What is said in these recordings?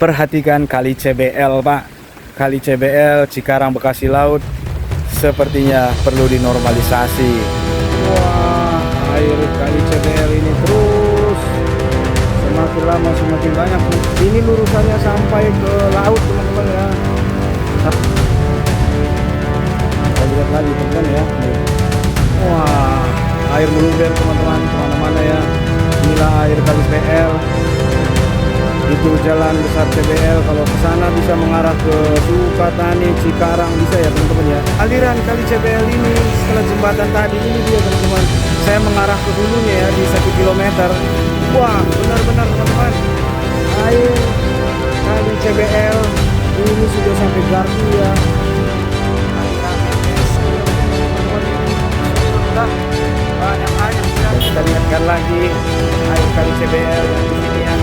Perhatikan kali CBL, Pak. Kali CBL Cikarang Bekasi Laut sepertinya perlu dinormalisasi. Wah, air kali CBL ini terus semakin lama semakin banyak. Ini lurusannya sampai ke laut, teman-teman ya. Kita lihat lagi, teman-teman ya. Wah, air meluber, teman-teman, kemana-mana ya. Inilah air kali CBL. Itu jalan besar CBL, kalau ke sana bisa mengarah ke Sukatani, Cikarang, bisa ya teman-teman ya. Aliran kali CBL ini setelah jembatan tadi ini dia teman-teman. Saya mengarah ke hulunya ya di 1 kilometer. Wah, benar-benar teman-teman. Air kali CBL ini sudah sampai gardu ya. Banyak air ya. Kita lihatkan lagi air kali CBL yang di sini ya.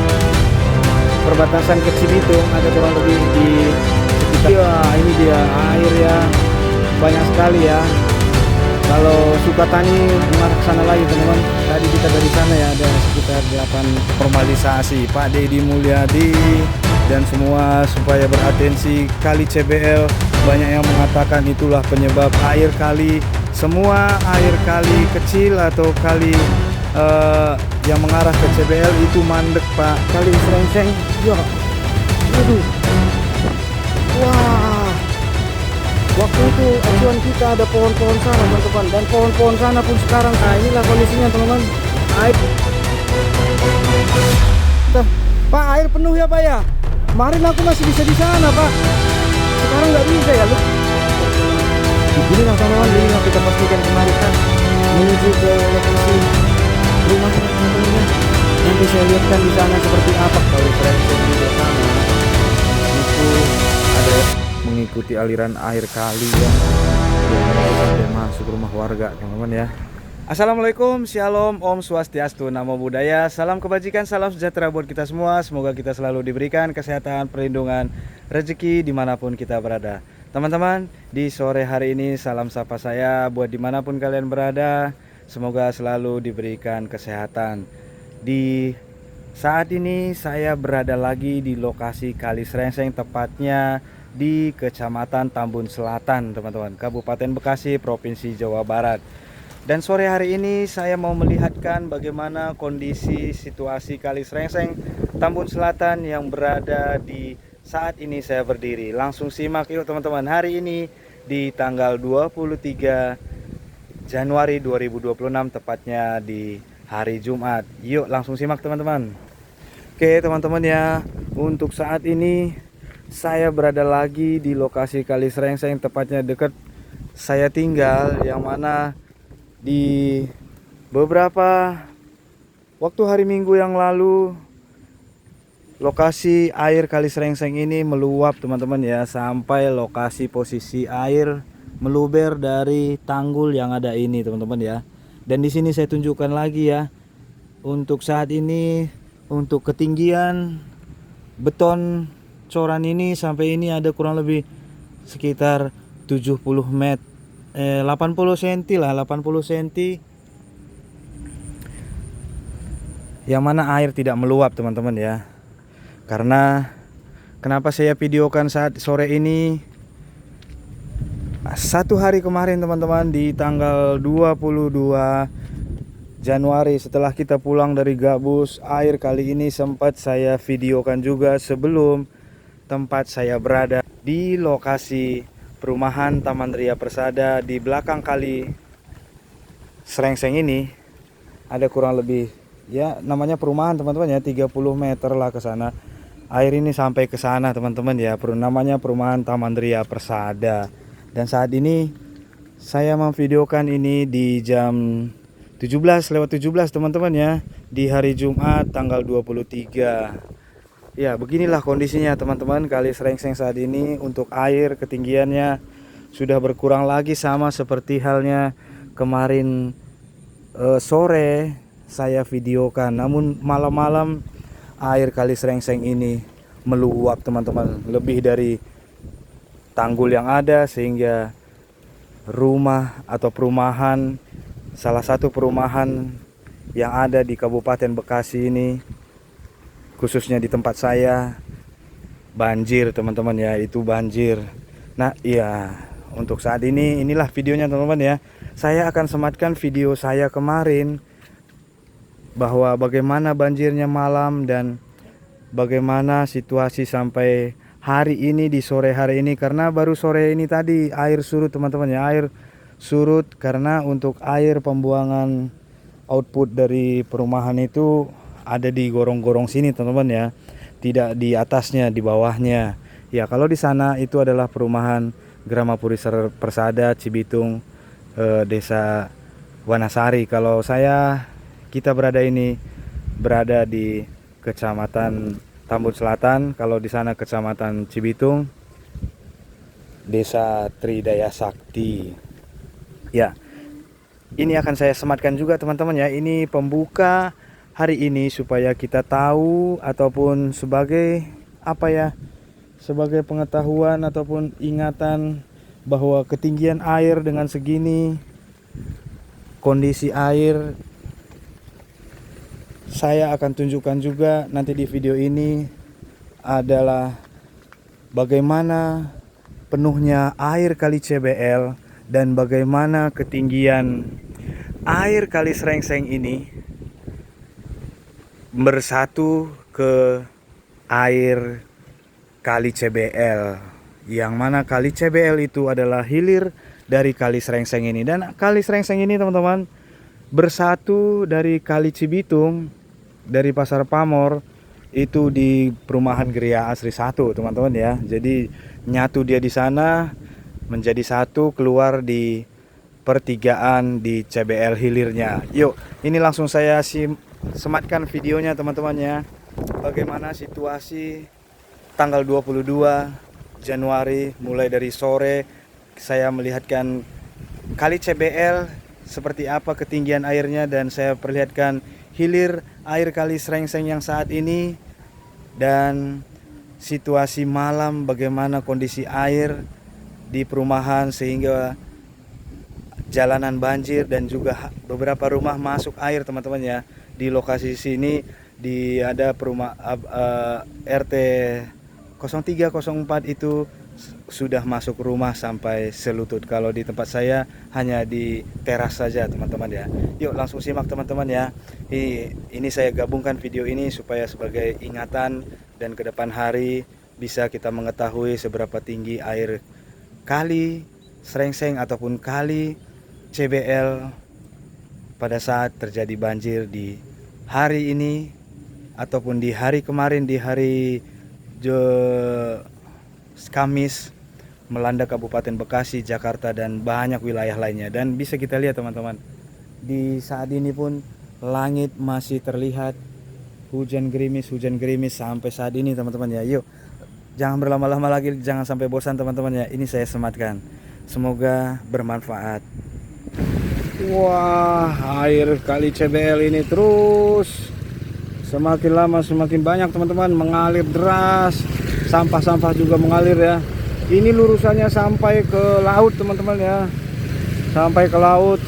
Perbatasan ke Cibitung ada kurang lebih di sekitar. Ya, ini dia air ya, banyak sekali ya. Kalau Sukatani mengarah ke sana lagi teman-teman. Tadi kita dari sana ya ada sekitar 8 normalisasi. Pak Deddy Mulyadi dan semua supaya beratensi kali CBL. Banyak yang mengatakan itulah penyebab air kali, semua air kali kecil atau kali yang mengarah ke CBL itu mandek, Pak. Kali Serengseng ya. Waduh. Wah. Waktu itu acuan kita ada pohon-pohon sana teman-teman, dan pohon-pohon sana pun sekarang. Nah, inilah kondisinya teman-teman. Air. Pak, air penuh ya, Pak ya. Kemarin aku masih bisa di sana, Pak. Sekarang nggak bisa ya, lu. Begini lah teman-teman, ini yang kita pastikan kemarin kan menuju ke lokasi rumah teman-teman. Nanti saya lihatkan di sana seperti apa kalau Serengseng di sana. Itu ada mengikuti aliran air kali ya, yang masuk rumah warga teman-teman ya. Assalamualaikum, Shalom, Om Swastiastu, Namo Buddhaya, salam kebajikan, salam sejahtera buat kita semua. Semoga kita selalu diberikan kesehatan, perlindungan, rezeki dimanapun kita berada. Teman-teman, di sore hari ini salam sapa saya buat dimanapun kalian berada. Semoga selalu diberikan kesehatan. Di saat ini saya berada lagi di lokasi Kali Serengseng, tepatnya di Kecamatan Tambun Selatan, teman-teman, Kabupaten Bekasi, Provinsi Jawa Barat. Dan sore hari ini saya mau melihatkan bagaimana kondisi situasi Kali Serengseng, Tambun Selatan yang berada di saat ini saya berdiri. Langsung simak yuk teman-teman. Hari ini di tanggal 23 Januari 2026, tepatnya di hari Jumat. Yuk langsung simak teman-teman. Oke teman-teman ya, untuk saat ini saya berada lagi di lokasi Kali Serengseng, tepatnya dekat saya tinggal, yang mana di beberapa waktu hari Minggu yang lalu lokasi air Kali Serengseng ini meluap teman-teman ya, sampai lokasi posisi air meluber dari tanggul yang ada ini teman-teman ya. Dan di sini saya tunjukkan lagi ya, untuk saat ini untuk ketinggian beton coran ini sampai ini ada kurang lebih sekitar 70 meter 80 cm lah, 80 cm, yang mana air tidak meluap teman-teman ya. Karena kenapa saya videokan saat sore ini, satu hari kemarin teman-teman, di tanggal 22 Januari setelah kita pulang dari Gabus, air kali ini sempat saya videokan juga sebelum tempat saya berada di lokasi perumahan Taman Ria Persada. Di belakang Kali Serengseng ini ada kurang lebih ya, namanya perumahan teman-teman ya, 30 meter lah ke sana. Air ini sampai ke sana teman-teman ya, namanya perumahan Taman Ria Persada. Dan saat ini saya memvideokan ini di jam 17:17 teman-teman ya, di hari Jumat tanggal 23. Ya beginilah kondisinya teman-teman Kali Serengseng saat ini. Untuk air ketinggiannya sudah berkurang lagi, sama seperti halnya kemarin sore saya videokan. Namun malam-malam air Kali Serengseng ini meluap teman-teman, lebih dari tanggul yang ada, sehingga rumah atau perumahan, salah satu perumahan yang ada di Kabupaten Bekasi ini, khususnya di tempat saya, banjir teman-teman ya, itu banjir. Nah iya, untuk saat ini inilah videonya teman-teman ya. Saya akan sematkan video saya kemarin bahwa bagaimana banjirnya malam dan bagaimana situasi sampai hari ini, di sore hari ini. Karena baru sore ini tadi air surut teman-teman ya, air surut karena untuk air pembuangan output dari perumahan itu ada di gorong-gorong sini teman-teman ya, tidak di atasnya, di bawahnya ya. Kalau di sana itu adalah perumahan Gramapuri Persada Cibitung, desa Wanasari. Kalau kita berada di kecamatan Tambun Selatan. Kalau di sana kecamatan Cibitung, desa Tridaya Sakti ya. Ini akan saya sematkan juga teman-teman ya, ini pembuka hari ini supaya kita tahu ataupun sebagai sebagai pengetahuan ataupun ingatan bahwa ketinggian air dengan segini, kondisi air saya akan tunjukkan juga nanti di video ini adalah bagaimana penuhnya air Kali CBL dan bagaimana ketinggian air Kali Srengseng ini bersatu ke air Kali CBL, yang mana Kali CBL itu adalah hilir dari Kali Srengseng ini. Dan Kali Srengseng ini teman-teman bersatu dari Kali Cibitung, dari Pasar Pamor itu di perumahan Gria Asri 1 teman-teman ya. Jadi nyatu dia di sana menjadi satu, keluar di pertigaan di CBL hilirnya. Yuk, ini langsung saya sematkan videonya teman-teman ya. Bagaimana situasi tanggal 22 Januari mulai dari sore saya melihatkan Kali CBL seperti apa ketinggian airnya, dan saya perlihatkan hilir air Kali Srengseng yang saat ini, dan situasi malam bagaimana kondisi air di perumahan sehingga jalanan banjir dan juga beberapa rumah masuk air teman-teman ya. Di lokasi sini ada RT 0304 itu sudah masuk rumah sampai selutut. Kalau di tempat saya hanya di teras saja teman-teman ya. Yuk langsung simak teman-teman ya. Ini saya gabungkan video ini supaya sebagai ingatan dan ke depan hari bisa kita mengetahui seberapa tinggi air Kali Srengseng ataupun Kali CBL pada saat terjadi banjir di hari ini ataupun di hari kemarin, di hari Kamis, melanda Kabupaten Bekasi, Jakarta dan banyak wilayah lainnya. Dan bisa kita lihat teman-teman, di saat ini pun langit masih terlihat hujan gerimis sampai saat ini teman-teman ya. Yuk, jangan berlama-lama lagi, jangan sampai bosan teman-teman ya. Ini saya sematkan, semoga bermanfaat. Wah, air Kali CBL ini terus semakin lama semakin banyak teman-teman, mengalir deras. Sampah-sampah juga mengalir ya. Ini lurusannya sampai ke laut teman-teman ya, sampai ke laut.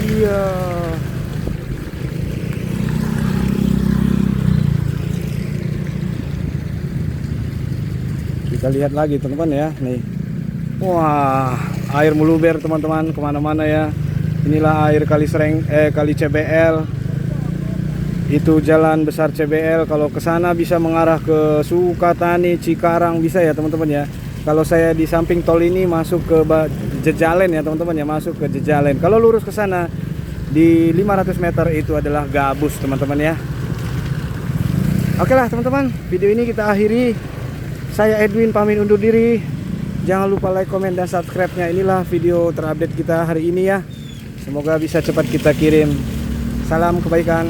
Iya. Kita lihat lagi teman-teman ya, nih. Wah, air meluber teman-teman kemana-mana ya. Inilah air Kali CBL. Itu jalan besar CBL. Kalau ke sana bisa mengarah ke Sukatani, Cikarang bisa ya teman-teman ya. Kalau saya di samping tol ini masuk ke Jejalen ya teman-teman ya, masuk ke Jejalen. Kalau lurus ke sana di 500 meter itu adalah Gabus teman-teman ya. Oke lah teman-teman, video ini kita akhiri. Saya Edwin pamit undur diri. Jangan lupa like, komen, dan subscribe-nya. Inilah video terupdate kita hari ini ya. Semoga bisa cepat kita kirim. Salam kebaikan.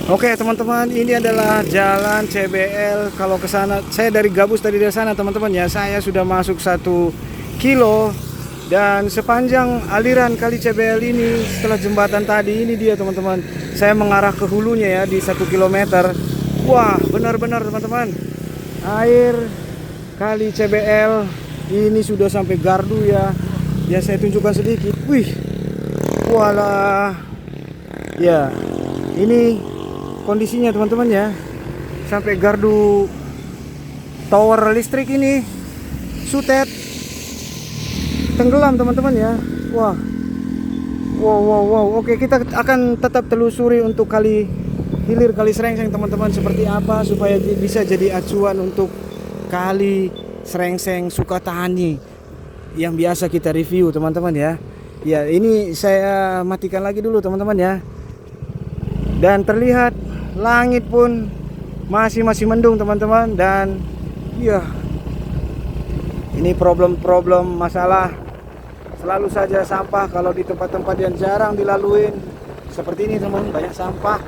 Oke teman-teman, ini adalah jalan CBL. Kalau ke sana, saya dari Gabus tadi dari sana teman-teman ya. Saya sudah masuk 1 kilo, dan sepanjang aliran Kali CBL ini setelah jembatan tadi ini dia teman-teman. Saya mengarah ke hulunya ya di 1 kilometer. Wah, benar-benar teman-teman, air Kali CBL ini sudah sampai gardu ya. Ya saya tunjukkan sedikit. Wih, walah, ya. Ini kondisinya teman-teman ya, sampai gardu tower listrik ini sutet, tenggelam teman-teman ya. Wah, wow. Oke, kita akan tetap telusuri untuk kali hilir Kali Srengseng teman-teman seperti apa, supaya bisa jadi acuan untuk Kali Srengseng Sukatani yang biasa kita review teman-teman ya. Ya, ini saya matikan lagi dulu teman-teman ya. Dan terlihat langit pun masih mendung teman-teman. Dan ya, ini problem masalah selalu saja sampah kalau di tempat-tempat yang jarang dilaluin seperti ini teman-teman, banyak sampah.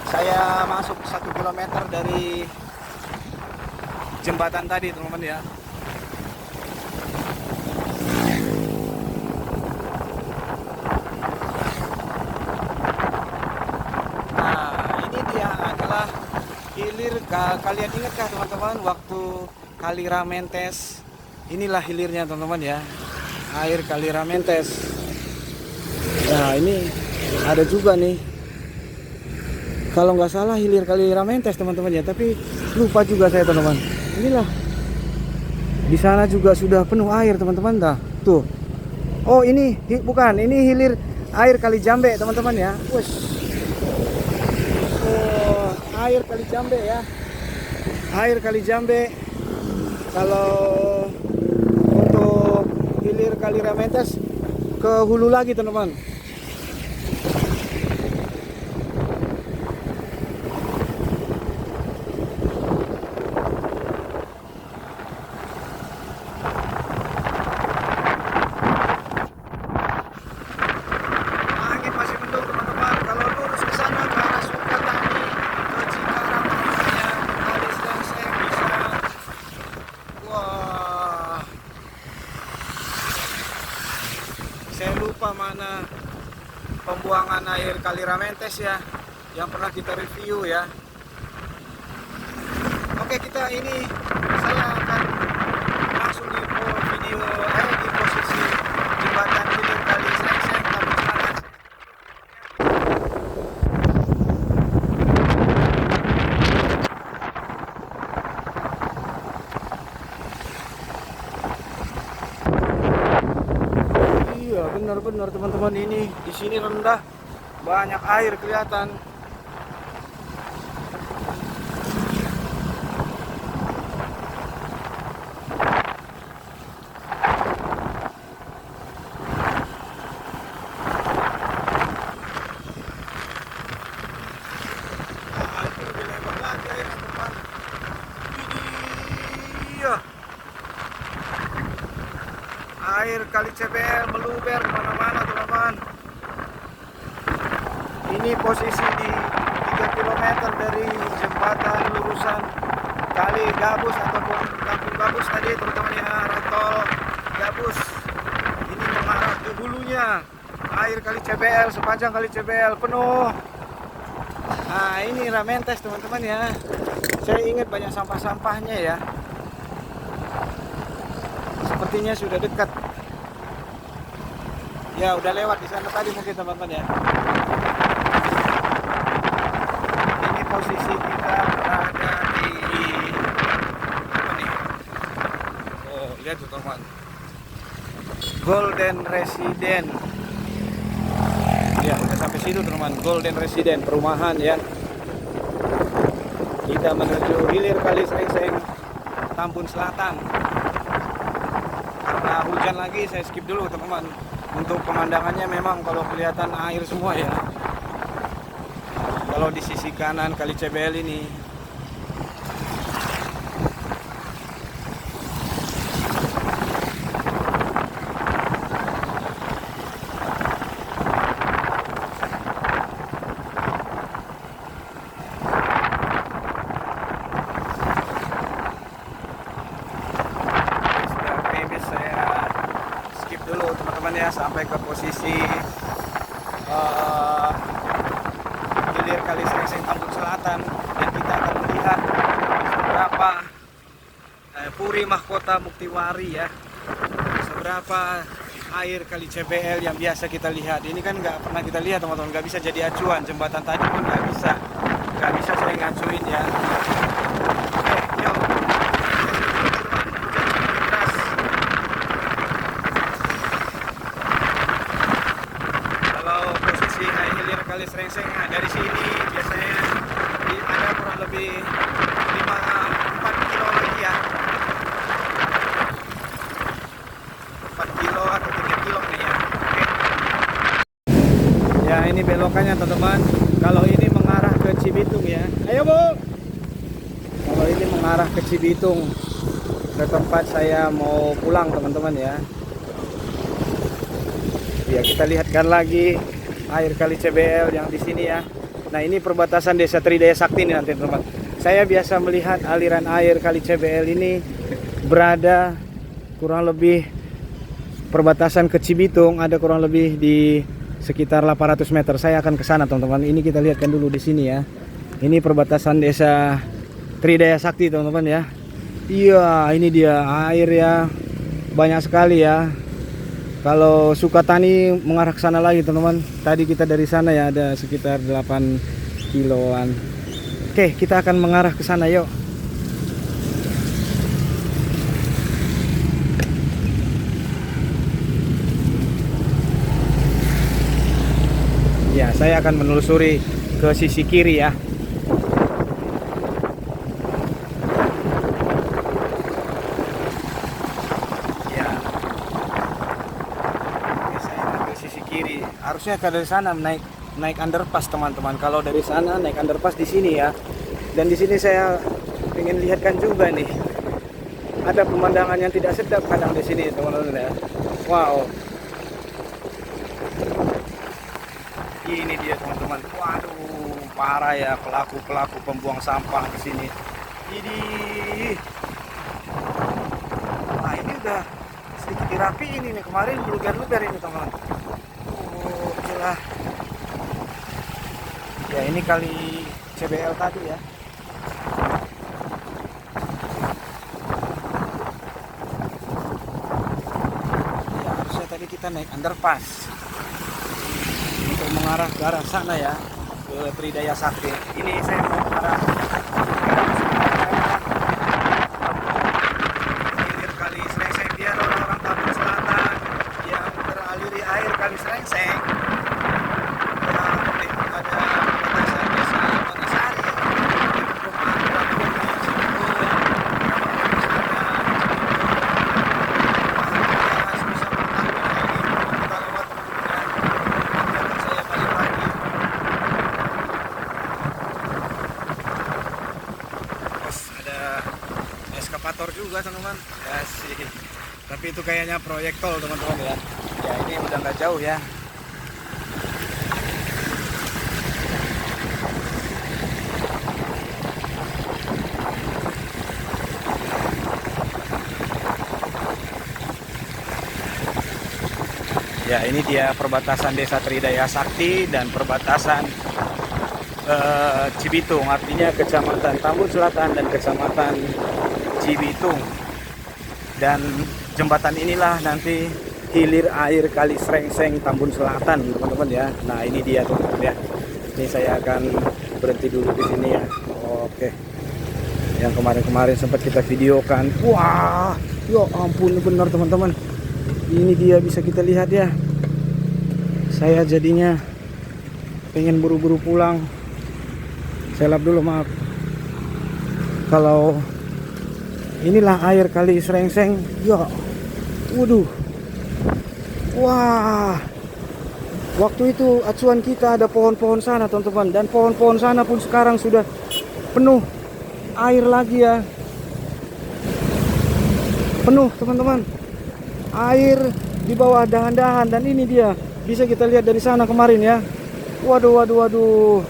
Saya masuk 1 kilometer dari jembatan tadi teman-teman ya. Hilir, kalian ingatkah teman-teman waktu Kali Ramentes? Inilah hilirnya teman-teman ya, air Kali Ramentes. Nah, ini ada juga nih, kalau nggak salah hilir Kali Ramentes teman-teman ya, tapi lupa juga saya teman-teman. Inilah, di sana juga sudah penuh air teman-teman dah. Tuh, oh ini bukan, ini hilir air Kali Jambe teman-teman ya. Wush. Air Kali Jambe ya, air Kali Jambe. Kalau untuk hilir Kali Ramentes ke hulu lagi teman-teman. Langit masih mendung teman-teman. Kalau lurus ke sana ke arah Sukatani, saya lupa mana pembuangan air Kali Ramentes ya, yang pernah kita review ya. Oke, saya akan langsung di video di posisi jembatan hilir Kali Srengseng Kampung Selatan. Benar teman-teman, ini di sini rendah, banyak air kelihatan. Itu lebih lebar lagi air teman-teman. Iya. Air Kali CBL meluber kemana-mana teman-teman. Ini posisi di 3 km dari jembatan lurusan Kali Gabus ataupun Kampung Gabus tadi teman-teman ya, Tol Gabus. Ini mengarah ke hulunya, air Kali CBL, sepanjang Kali CBL penuh. Nah, ini Ramentes teman-teman ya. Saya ingat banyak sampah-sampahnya ya. Sepertinya sudah dekat. Ya, udah lewat di sana tadi mungkin teman-teman ya. Ini posisi kita berada di apa nih? Oh, lihat tuh teman. Golden Resident. Ya, udah sampai situ teman. Golden Resident, perumahan ya. Kita menuju hilir Kali Srengseng Tambun Selatan. Karena hujan lagi, saya skip dulu teman-teman. Untuk pemandangannya memang kalau kelihatan air semua ya. Kalau di sisi kanan Kali CBL ini. Ya, sampai ke posisi hilir Kali Srengseng Tambun Selatan, dan kita akan melihat seberapa Puri Mahkota Muktiwari ya, seberapa air kali CBL yang biasa kita lihat. Ini kan nggak pernah kita lihat teman-teman, nggak bisa jadi acuan. Jembatan tadi pun nggak bisa saya ngacuin ya. Oke, yuk. Kalau posisi air hilir kali Srengseng, nah dari sini biasanya ada kurang lebih 4 kilo lagi ya. 4 kilo atau 3 kilo nih ya. Oke. Ya, ini belokannya teman-teman. Kalau ini mengarah ke Cibitung ya. Ayo Bu. Kalau ini mengarah ke Cibitung, ke tempat saya mau pulang teman-teman ya. Ya, kita lihatkan lagi air kali CBL yang di sini ya. Nah, ini perbatasan Desa Tridaya Sakti nih nanti teman-teman. Saya biasa melihat aliran air kali CBL ini berada kurang lebih perbatasan ke Cibitung, ada kurang lebih di sekitar 800 meter. Saya akan ke sana teman-teman. Ini kita lihatkan dulu di sini ya. Ini perbatasan Desa Tridaya Sakti teman-teman ya. Iya, ini dia air ya. Banyak sekali ya. Kalau Sukatani mengarah ke sana lagi teman-teman. Tadi kita dari sana ya ada sekitar 8 kiloan. Oke, kita akan mengarah ke sana yuk. Ya, saya akan menelusuri ke sisi kiri ya. Harusnya dari sana naik underpass teman-teman. Kalau dari sana naik underpass di sini ya. Dan di sini saya ingin lihatkan juga nih. Ada pemandangan yang tidak sedap kadang di sini teman-teman ya. Wow. Ini dia teman-teman. Waduh, parah ya pelaku pembuang sampah di sini. Ini. Nah, ini udah sedikit dirapiin ini. Kemarin luber-luber ini teman-teman. Lah. Ya, ini kali CBL tadi ya. Ya, harusnya tadi kita naik underpass untuk mengarah ke arah sana ya, ke Tridaya Sakti. Ini saya mau mengarah hilir kali Srengseng, biar orang-orang Tambun Selatan yang teraliri air kali Srengseng. Eskavator juga teman-teman ya sih, tapi itu kayaknya proyek tol teman-teman ya. Ya, ini udah nggak jauh ya. Ya, ini dia perbatasan Desa Tridaya Sakti dan perbatasan Cibitung, artinya Kecamatan Tambun Selatan dan Kecamatan Cibitung. Dan jembatan inilah nanti hilir air kali Srengseng Tambun Selatan teman-teman ya. Nah, ini dia teman-teman ya. Ini saya akan berhenti dulu di sini ya. Oke. Yang kemarin-kemarin sempat kita videokan. Wah, ya ampun benar teman-teman. Ini dia bisa kita lihat ya. Saya jadinya pengen buru-buru pulang. Saya lap dulu, maaf. Kalau inilah air kali Srengseng. Ya, waduh. Wah. Waktu itu acuan kita ada pohon-pohon sana teman-teman. Dan pohon-pohon sana pun sekarang sudah penuh air lagi ya. Penuh teman-teman. Air di bawah dahan-dahan. Dan ini dia, bisa kita lihat dari sana kemarin ya. Waduh.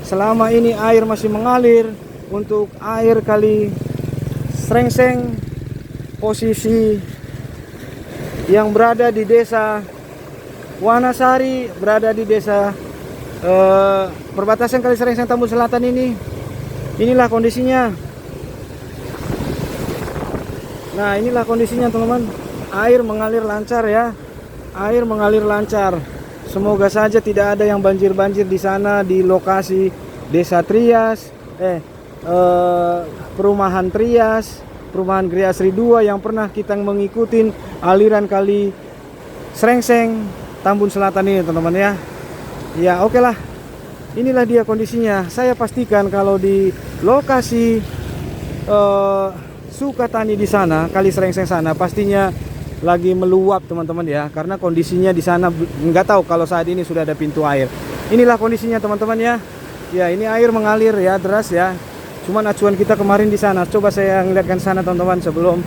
Selama ini air masih mengalir untuk air kali Srengseng, posisi yang berada di desa Wanasari, berada di desa perbatasan kali Srengseng Tambun Selatan ini. Inilah kondisinya. Nah, inilah kondisinya teman-teman. Air mengalir lancar ya. air mengalir lancar. Semoga saja tidak ada yang banjir-banjir di sana di lokasi Desa Trias, perumahan Trias, perumahan Gria Asri 2 yang pernah kita mengikuti aliran kali Srengseng Tambun Selatan ini teman-teman ya. Ya oke lah, inilah dia kondisinya. Saya pastikan kalau di lokasi Sukatani di sana, kali Srengseng sana pastinya lagi meluap teman-teman ya, karena kondisinya di sana nggak tahu kalau saat ini sudah ada pintu air. Inilah kondisinya teman-teman ya. Ya ini air mengalir ya deras ya. Cuman acuan kita kemarin di sana. Coba saya ngeliatkan sana teman-teman sebelum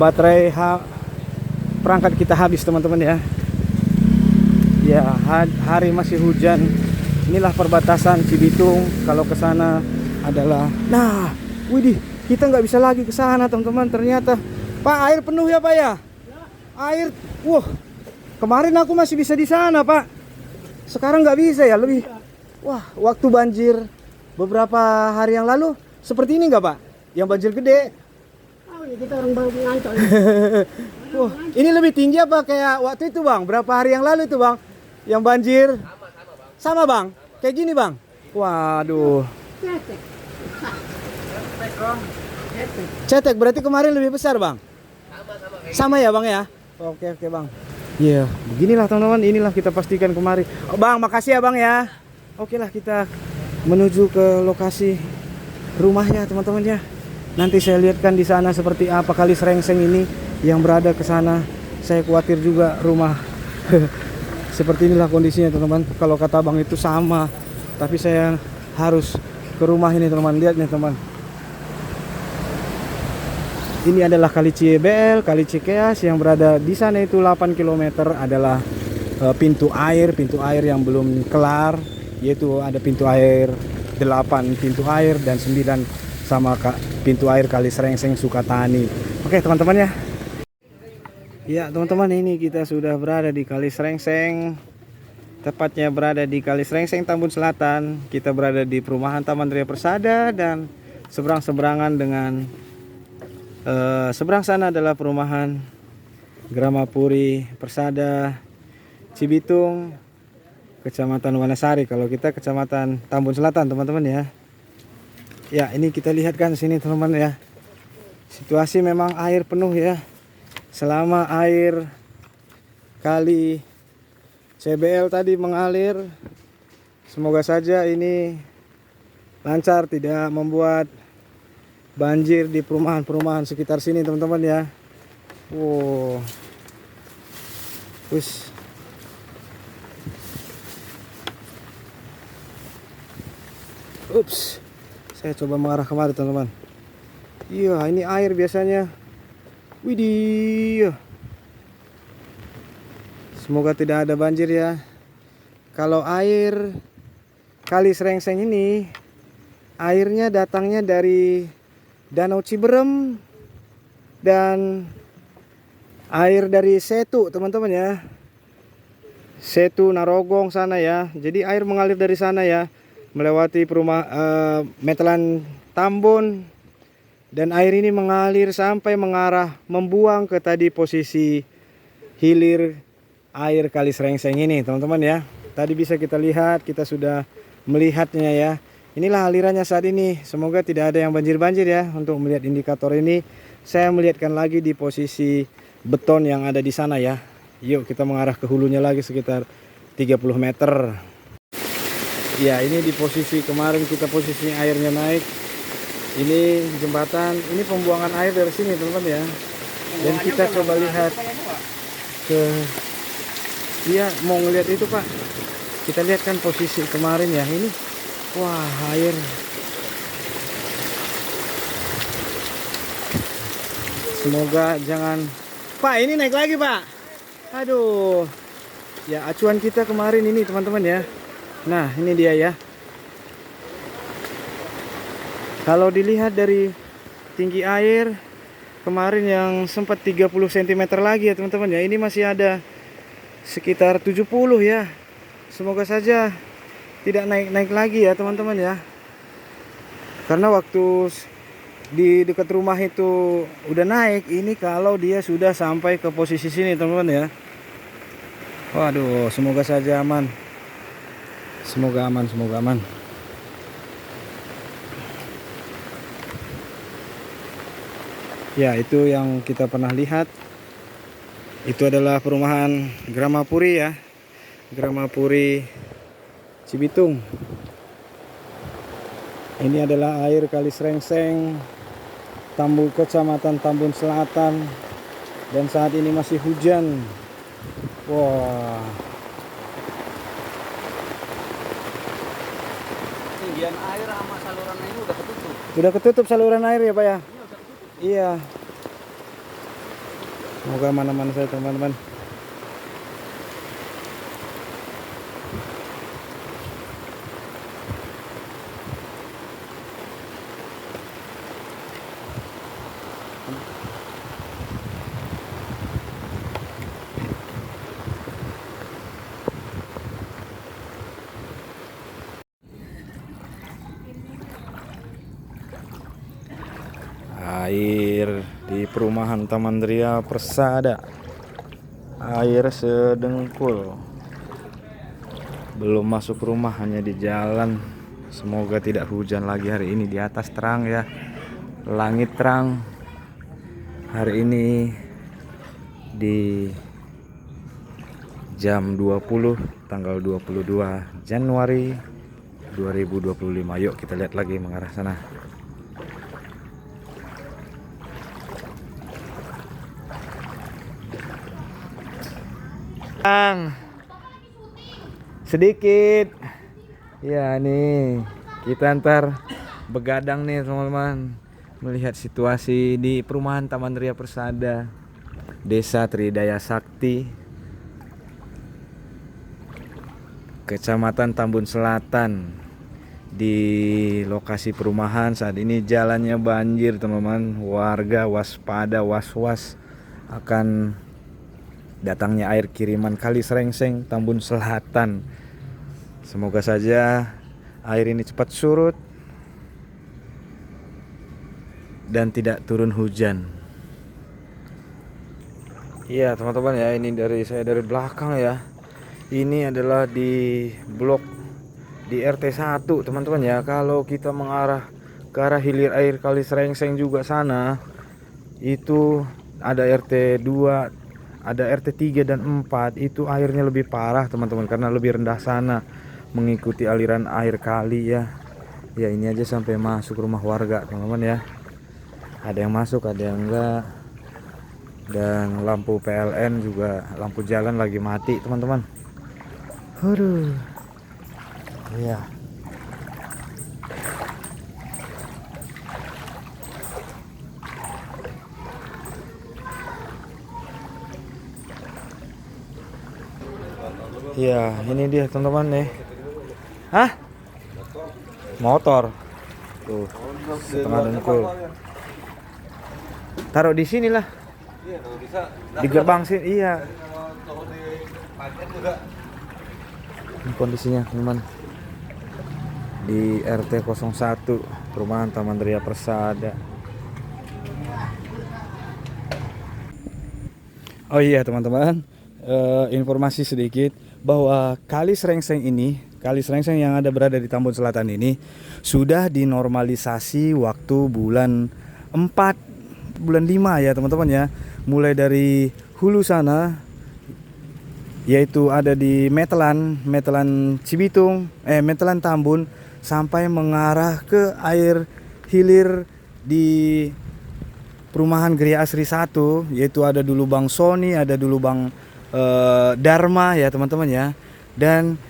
baterai perangkat kita habis teman-teman ya. Ya hari masih hujan. Inilah perbatasan Cibitung. Kalau ke sana adalah, nah, widih, kita nggak bisa lagi ke sana teman-teman. Ternyata, Pak, air penuh ya Pak ya? Air, wah, kemarin aku masih bisa di sana Pak. Sekarang nggak bisa ya, lebih. Wah, waktu banjir beberapa hari yang lalu seperti ini nggak Pak? Yang banjir gede. Oh ya, kita orang baru ngancol. Wah, ini lebih tinggi apa kayak waktu itu Bang? Berapa hari yang lalu itu Bang? Yang banjir? Sama Bang? Kayak gini Bang? Waduh. Cetek berarti kemarin lebih besar Bang? Sama ya Bang ya? Oke Bang. Iya, beginilah teman-teman, inilah kita pastikan kemarin. Oh, Bang, makasih ya Bang ya. Oke lah, kita menuju ke lokasi rumahnya teman-teman ya. Nanti saya lihatkan di sana seperti apa kali Srengseng ini yang berada ke sana. Saya khawatir juga rumah seperti inilah kondisinya teman-teman. Kalau kata Bang itu sama, tapi saya harus ke rumah ini teman-teman. Lihat nih teman. Ini adalah kali Ciebel, kali Cikeas yang berada di sana itu 8 km adalah pintu air yang belum kelar, yaitu ada pintu air 8 pintu air dan 9 sama pintu air kali Srengseng Sukatani. Oke teman-teman ya. Ya teman-teman, ini kita sudah berada di kali Srengseng. Tepatnya berada di kali Srengseng Tambun Selatan. Kita berada di perumahan Taman Ria Persada dan seberang-seberangan dengan seberang sana adalah perumahan Gramapuri Persada Cibitung, Kecamatan Wanasari. Kalau kita Kecamatan Tambun Selatan teman-teman ya. Ya ini kita lihat kan sini teman-teman ya. Situasi memang air penuh ya. Selama air kali CBL tadi mengalir, semoga saja ini lancar, tidak membuat banjir di perumahan-perumahan sekitar sini teman-teman ya. Wow. Ups. Saya coba mengarah kemari teman-teman. Iya, ini air biasanya. Widih. Semoga tidak ada banjir ya. Kalau air kali Srengseng ini airnya datangnya dari Danau Ciberem dan air dari Setu teman-teman ya. Setu Narogong sana ya. Jadi air mengalir dari sana ya, melewati Metelan Tambun, dan air ini mengalir sampai mengarah membuang ke tadi posisi hilir air kali Srengseng ini teman-teman ya. Tadi bisa kita lihat, kita sudah melihatnya ya. Inilah alirannya saat ini. Semoga tidak ada yang banjir-banjir ya. Untuk melihat indikator ini, saya melihatkan lagi di posisi beton yang ada di sana ya. Yuk kita mengarah ke hulunya lagi sekitar 30 meter. Ya ini di posisi kemarin kita posisi airnya naik. Ini jembatan, ini pembuangan air dari sini teman-teman ya. Dan kita coba lihat ke, iya mau ngelihat itu Pak. Kita lihat kan posisi kemarin ya ini. Wah air. Semoga jangan. Pak ini naik lagi Pak. Aduh. Ya acuan kita kemarin ini teman-teman ya. Nah ini dia ya. Kalau dilihat dari tinggi air kemarin yang sempat 30 cm lagi ya teman-teman ya, ini masih ada sekitar 70 ya. Semoga saja tidak naik-naik lagi ya teman-teman ya. Karena waktu di dekat rumah itu udah naik, ini kalau dia sudah sampai ke posisi sini teman-teman ya. Waduh, semoga saja aman. Semoga aman, semoga aman. Ya, itu yang kita pernah lihat. Itu adalah perumahan Gramapuri ya. Gramapuri Cibitung. Ini adalah air Kali Srengseng, Kecamatan Tambun Selatan. Dan saat ini masih hujan. Wah. Ketinggian air sama saluran ini udah ketutup. Sudah ketutup saluran air ya Pak ya? Iya. Semoga mana-mana saya teman-teman. Air di perumahan Taman Ria Persada, air sedengkul, belum masuk rumah, hanya di jalan. Semoga tidak hujan lagi hari ini. Di atas terang ya, langit terang hari ini di jam 20 tanggal 22 Januari 2025. Yuk kita lihat lagi mengarah sana. Sedikit ya, nih kita ntar begadang nih teman-teman, melihat situasi di perumahan Taman Ria Persada, Desa Tridaya Sakti, Kecamatan Tambun Selatan. Di lokasi perumahan saat ini jalannya banjir teman-teman. Warga waspada, was-was akan datangnya air kiriman Kali Srengseng Tambun Selatan. Semoga saja air ini cepat surut dan tidak turun hujan. Iya teman-teman ya, ini dari saya dari belakang ya. Ini adalah di blok di RT 1 teman-teman ya. Kalau kita mengarah ke arah hilir air Kali Srengseng juga sana, itu ada RT 2, ada RT 3 dan 4. Itu airnya lebih parah teman-teman, karena lebih rendah sana, mengikuti aliran air kali ya. Ya ini aja sampai masuk rumah warga teman-teman ya. Ada yang masuk, ada yang enggak. Dan lampu PLN juga, lampu jalan lagi mati teman-teman. Aduh. Iya. Iya, ini dia teman-teman nih. Hah? Motor. Tuh, setengah dengkul. Taruh di sini lah. Di gerbang sini, iya. Ini kondisinya teman-teman. Di RT 01, perumahan Taman Ria Persada. Oh iya teman-teman, informasi sedikit bahwa Kali Srengseng ini, Kali Srengseng yang berada di Tambun Selatan ini sudah dinormalisasi waktu bulan 4, bulan 5 ya teman-teman ya. Mulai dari hulu sana, yaitu ada di Metelan Cibitung, Metelan Tambun, sampai mengarah ke air hilir di perumahan Gria Asri 1, yaitu ada dulu Bang Sony, ada dulu Bang Dharma ya teman-teman ya. Dan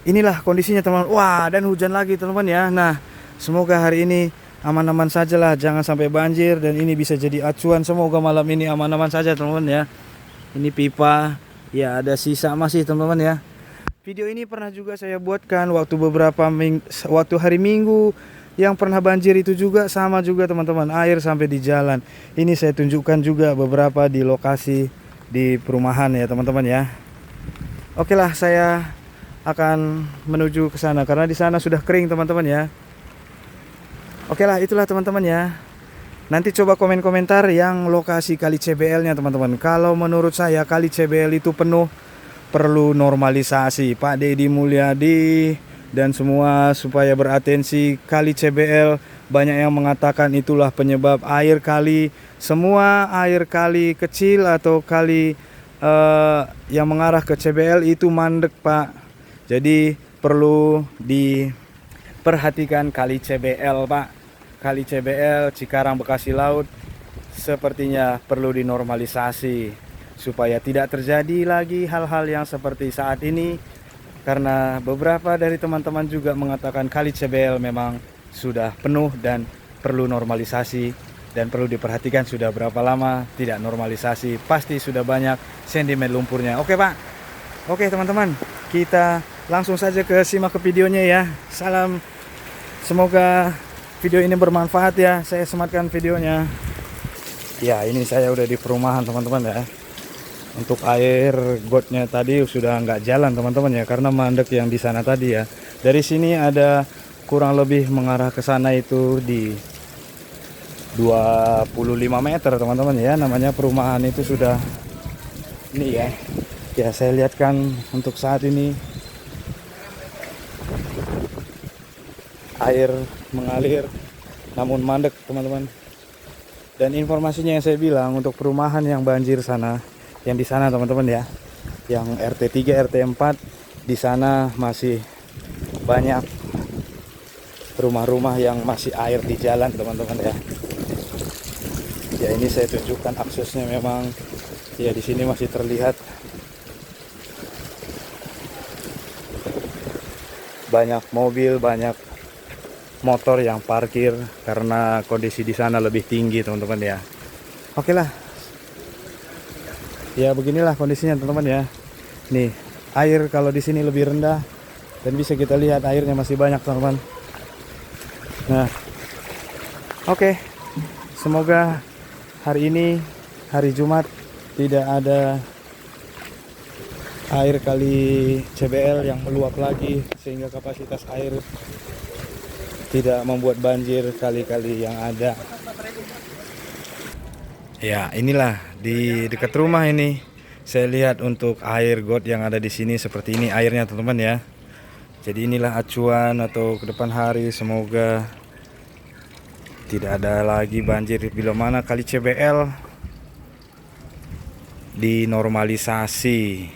inilah kondisinya teman-teman. Wah, dan hujan lagi teman-teman ya. Nah, semoga hari ini aman-aman saja lah, jangan sampai banjir, dan ini bisa jadi acuan. Semoga malam ini aman-aman saja teman-teman ya. Ini pipa ya, ada sisa masih teman-teman ya. Video ini pernah juga saya buatkan waktu waktu hari Minggu yang pernah banjir itu juga, sama juga teman-teman, air sampai di jalan. Ini saya tunjukkan juga beberapa di lokasi di perumahan ya teman-teman ya. Oke lah, saya akan menuju ke sana karena di sana sudah kering teman-teman ya. Oke lah, itulah teman-teman ya. Nanti coba komen-komentar yang lokasi Kali CBL-nya teman-teman. Kalau menurut saya Kali CBL itu penuh, perlu normalisasi. Pak Deddy Mulyadi dan semua supaya beratensi. Kali CBL banyak yang mengatakan itulah penyebab air kali, semua air kali kecil atau kali yang mengarah ke CBL itu mandek, Pak. Jadi perlu diperhatikan kali CBL, Pak. Kali CBL Cikarang Bekasi Laut sepertinya perlu dinormalisasi supaya tidak terjadi lagi hal-hal yang seperti saat ini, karena beberapa dari teman-teman juga mengatakan kali CBL memang sudah penuh dan perlu normalisasi dan perlu diperhatikan sudah berapa lama tidak normalisasi, pasti sudah banyak sedimen lumpurnya. Oke Pak, oke teman-teman, kita langsung saja simak ke videonya ya. Salam, semoga video ini bermanfaat ya. Saya sematkan videonya. Ya, ini saya udah di perumahan teman-teman ya. Untuk air gotnya tadi sudah nggak jalan teman-teman ya, karena mandek yang di sana tadi ya. Dari sini ada kurang lebih mengarah ke sana itu di 25 meter teman-teman ya. Namanya perumahan itu sudah ini ya. Ya saya lihatkan untuk saat ini air mengalir namun mandek teman-teman. Dan informasinya yang saya bilang untuk perumahan yang banjir sana, yang di sana teman-teman ya, yang RT 3, RT 4, di sana masih banyak rumah-rumah yang masih air di jalan teman-teman ya. Ya ini saya tunjukkan aksesnya, memang ya di sini masih terlihat banyak mobil, banyak motor yang parkir karena kondisi di sana lebih tinggi teman-teman ya. Oke lah, ya beginilah kondisinya teman-teman ya. Nih air kalau di sini lebih rendah dan bisa kita lihat airnya masih banyak teman-teman. Nah oke, semoga hari ini hari Jumat tidak ada air kali CBL yang meluap lagi sehingga kapasitas air tidak membuat banjir kali-kali yang ada. Ya, inilah di dekat rumah ini. Saya lihat untuk air got yang ada di sini seperti ini airnya, teman-teman ya. Jadi inilah acuan atau ke depan hari, semoga tidak ada lagi banjir bila mana kali CBL dinormalisasi.